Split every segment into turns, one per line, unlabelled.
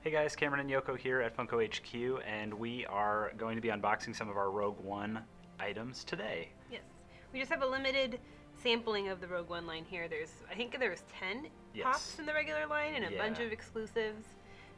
Hey guys, Cameron and Yoko here at Funko HQ, and we are going to be unboxing some of our Rogue One items today.
Yes. We just have a limited sampling of the Rogue One line here. I think there's 10 pops in the regular line and a bunch of exclusives.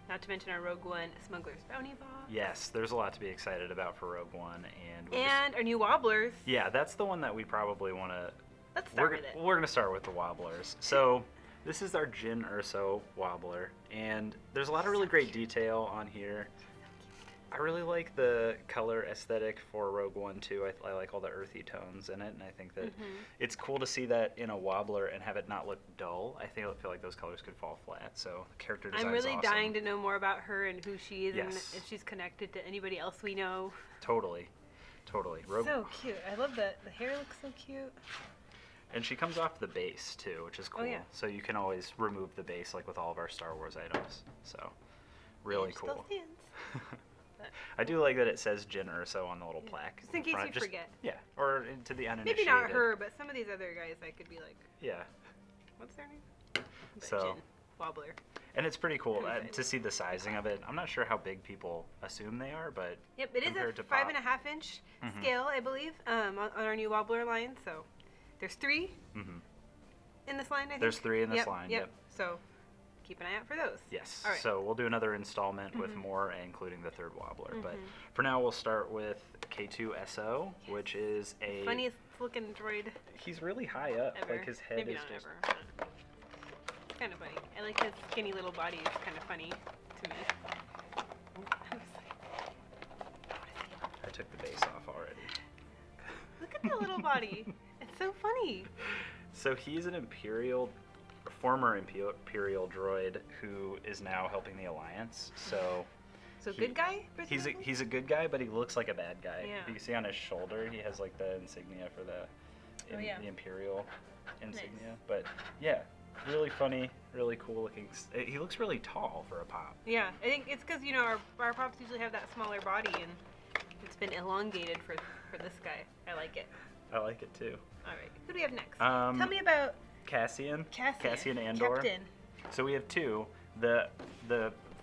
Not to mention our Rogue One Smuggler's Bounty box.
Yes, there's a lot to be excited about for Rogue One.
And our new Wobblers.
Yeah, that's the one that we probably want to...
Let's start with it.
We're going to start with the Wobblers. So... This is our Jyn Erso Wobbler, and there's a lot of really great detail on here. I really like the color aesthetic for Rogue One too. I like all the earthy tones in it, and I think that it's cool to see that in a Wobbler and have it not look dull. I feel like those colors could fall flat, so the character design is awesome.
I'm really dying to know more about her and who she is and if she's connected to anybody else we know.
Totally.
So cute. I love that. The hair looks so cute.
And she comes off the base too, which is cool. Oh, yeah. So you can always remove the base, like with all of our Star Wars items. So, really cool. I do like that it says Jyn Erso on the little plaque.
Just in case you forget.
Yeah, or to the uninitiated.
Maybe not her, but some of these other guys I could be like.
Yeah.
What's their name?
So.
Jyn Wobbler.
And it's pretty cool to see the sizing of it. I'm not sure how big people assume they are, but
yep, it is a 5.5-inch scale, I believe, on our new Wobbler line. So. There's 3 in this line, I think.
There's 3 in this line, yep.
So keep an eye out for those.
Yes. All right. So we'll do another installment with more, including the 3rd Wobbler. But for now, we'll start with K2SO, which is a...
funniest looking droid.
He's really high up.
Ever.
Like his head
Maybe
is
not
just...
ever. It's kind of funny. I like his skinny little body. It's kind of funny to me.
I took the base off already.
Look at that little body. It's so funny.
So he's an former Imperial droid who is now helping the Alliance. So
good guy?
He's a good guy, but he looks like a bad guy.
Yeah.
You can see on his shoulder, he has like the insignia for the Imperial insignia.
Nice.
But yeah, really funny, really cool looking. He looks really tall for a pop.
Yeah, I think it's because our pops usually have that smaller body, and it's been elongated for this guy. I like it.
I like it too.
All right, who do we have next? Tell me about
Cassian Andor.
Captain.
So we have 2. The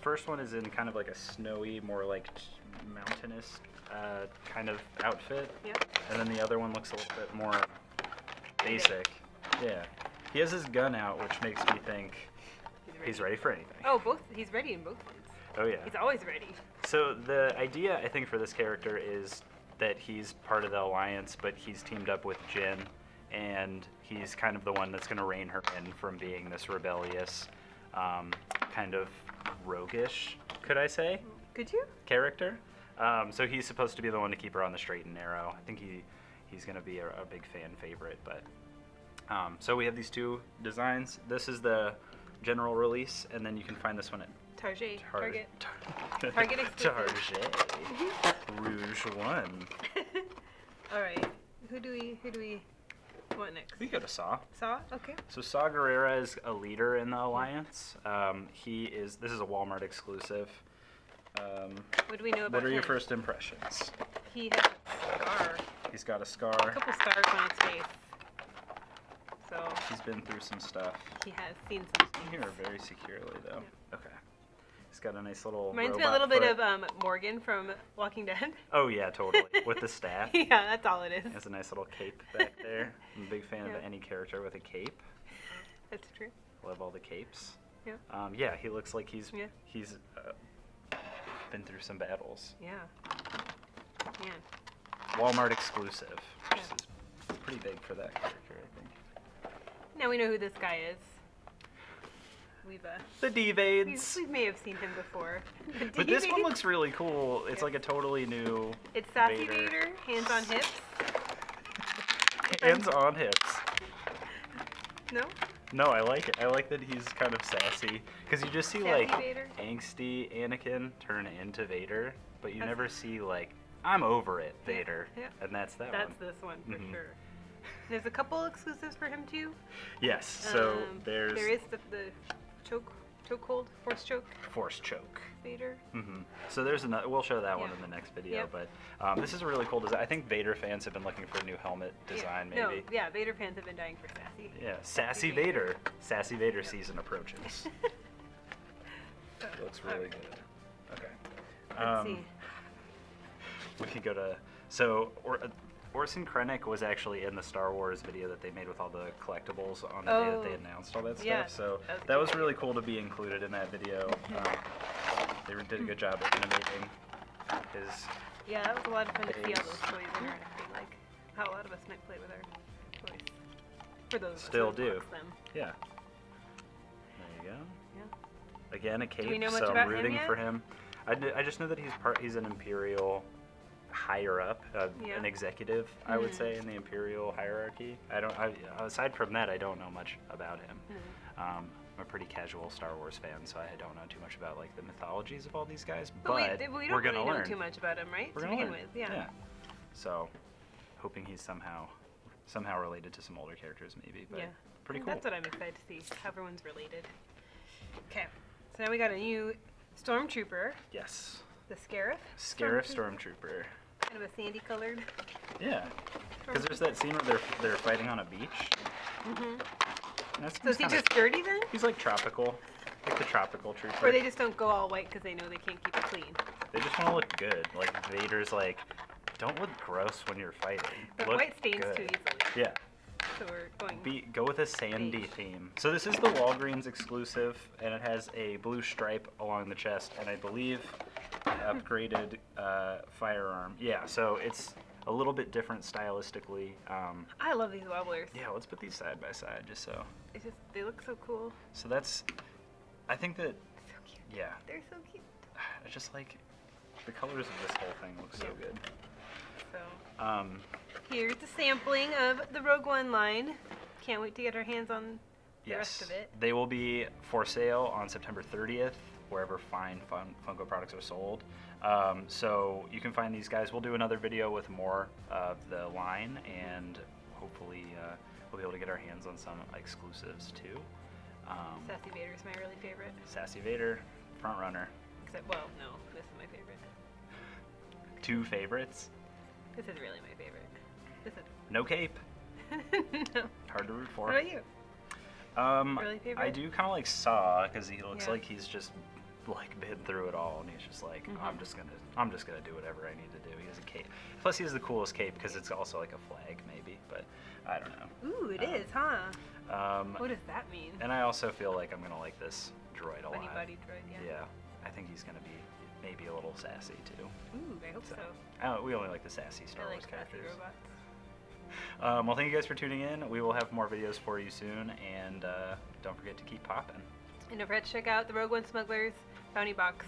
first one is in kind of like a snowy, more like mountainous kind of outfit.
Yep.
And then the other one looks a little bit more basic. Yeah. He has his gun out, which makes me think he's ready for anything.
Oh, he's ready in both ones.
Oh yeah.
He's always ready.
So the idea, I think, for this character is that he's part of the Alliance, but he's teamed up with Jyn, and he's kind of the one that's going to rein her in from being this rebellious, kind of roguish, could I say?
Could you?
Character. So he's supposed to be the one to keep her on the straight and narrow. I think he's going to be a big fan favorite. But so we have these 2 designs. This is the general release, and then you can find this one at
Target. Target
exclusive. Rouge One.
All right. Who do we want next?
We go to Saw.
Saw? Okay.
So Saw Gerrera is a leader in the Alliance. This is a Walmart exclusive.
What do we know about him?
What are your first impressions?
He has a scar.
He's got a scar.
A couple scars on his face. So
he's been through some stuff.
He has seen some things.
Here very securely though. Yeah. Okay. He's got a nice little
reminds me a little bit of Morgan from Walking Dead.
Oh yeah, totally. With the staff.
Yeah, that's all it is.
He has a nice little cape back there. I'm a big fan of any character with a cape.
That's true.
Love all the capes.
Yeah.
Yeah, he looks like he's been through some battles.
Yeah. Man.
Walmart exclusive, which is pretty big for that character, I think.
Now we know who this guy is.
The D-Vades.
We may have seen him before.
But this one looks really cool. It's like a totally new.
It's Sassy Vader, hands on hips.
Hands on hips.
No?
No, I like it. I like that he's kind of sassy. Because you just see
sassy Vader?
Angsty Anakin turn into Vader, but you never see I'm over it, Vader.
Yeah.
And that's that one.
That's this one for sure. There's a couple exclusives for him too.
Yes. So there
is the chokehold,
force choke.
Vader.
So there's another. We'll show that one in the next video. But this is a really cool design. I think Vader fans have been looking for a new helmet design.
No,
maybe.
yeah, Vader fans have been dying for sassy.
Yeah, sassy Vader. Sassy Vader season approaches. looks really good. Okay.
Let's see.
We can go to Orson Krennic was actually in the Star Wars video that they made with all the collectibles on the day that they announced all that stuff.
Yeah,
So that was really cool to be included in that video. They did a good job at animating his.
Yeah, that was a lot of fun to see all those toys in there and everything. Like how a lot of us might play with our toys. For those
Still
of us who
do.
unbox them.
Yeah. There you go.
Yeah.
Again, a cape,
we know much
so I'm
about him
rooting
yet?
for him. I just know that he's an Imperial higher up, an executive, I would say, in the Imperial hierarchy. Aside from that, I don't know much about him. I'm a pretty casual Star Wars fan, so I don't know too much about like the mythologies of all these guys. But
we don't
we're gonna
really know
learn
too much about him, right?
We're
to
gonna
begin
learn.
with, yeah.
So, hoping he's somehow related to some older characters, maybe. But pretty cool.
That's what I'm excited to see. How everyone's related. Okay, so now we got a new Stormtrooper.
Yes.
The Scarif.
Scarif Stormtrooper.
Kind of a sandy colored.
Yeah. Because there's that scene where they're fighting on a beach.
So is he just dirty then?
He's like tropical, like the tropical trooper.
Or they just don't go all white because they know they can't keep it clean.
They just want to look good. Like Vader's like, don't look gross when you're fighting.
But
look
white stains
good.
too easily.
Yeah.
So we're going.
Go with a sandy
beige.
theme. So this is the Walgreens exclusive, and it has a blue stripe along the chest, and I believe an upgraded firearm. Yeah. So it's a little bit different stylistically.
I love these Wobblers.
Yeah. Let's put these side by side, just so.
It's just they look so cool.
So that's. I think that.
So cute.
Yeah.
They're so cute.
I just like the colors of this whole thing look so good.
So here's the sampling of the Rogue One line. Can't wait to get our hands on the rest of it.
They will be for sale on September 30th, wherever fine Funko products are sold. So you can find these guys. We'll do another video with more of the line, and hopefully we'll be able to get our hands on some exclusives too.
Sassy Vader's my really favorite.
Sassy Vader, front runner.
Except, well, no, this is my favorite.
Two favorites.
This is really my favorite. This is.
No cape.
No.
Hard to root for.
What about you? Really favorite?
I do kind of like Saw because he looks
Yeah.
like he's just like been through it all, and he's just like, I'm just gonna do whatever I need to do. He has a cape. Plus, he has the coolest cape because it's also like a flag, maybe. But I don't know.
Ooh, it is, huh? What does that mean?
And I also feel like I'm gonna like this droid a
Funny
lot.
body droid, yeah.
Yeah, I think he's gonna be maybe a little sassy too.
Ooh, I hope so.
We only like the sassy Star
I
Wars
like sassy
characters.
robots.
Well, thank you guys for tuning in. We will have more videos for you soon, and don't forget to keep popping.
And don't forget to check out the Rogue One Smugglers Bounty Box.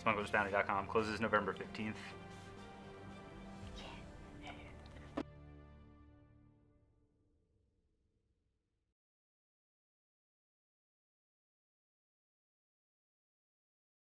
SmugglersBounty.com closes November 15th.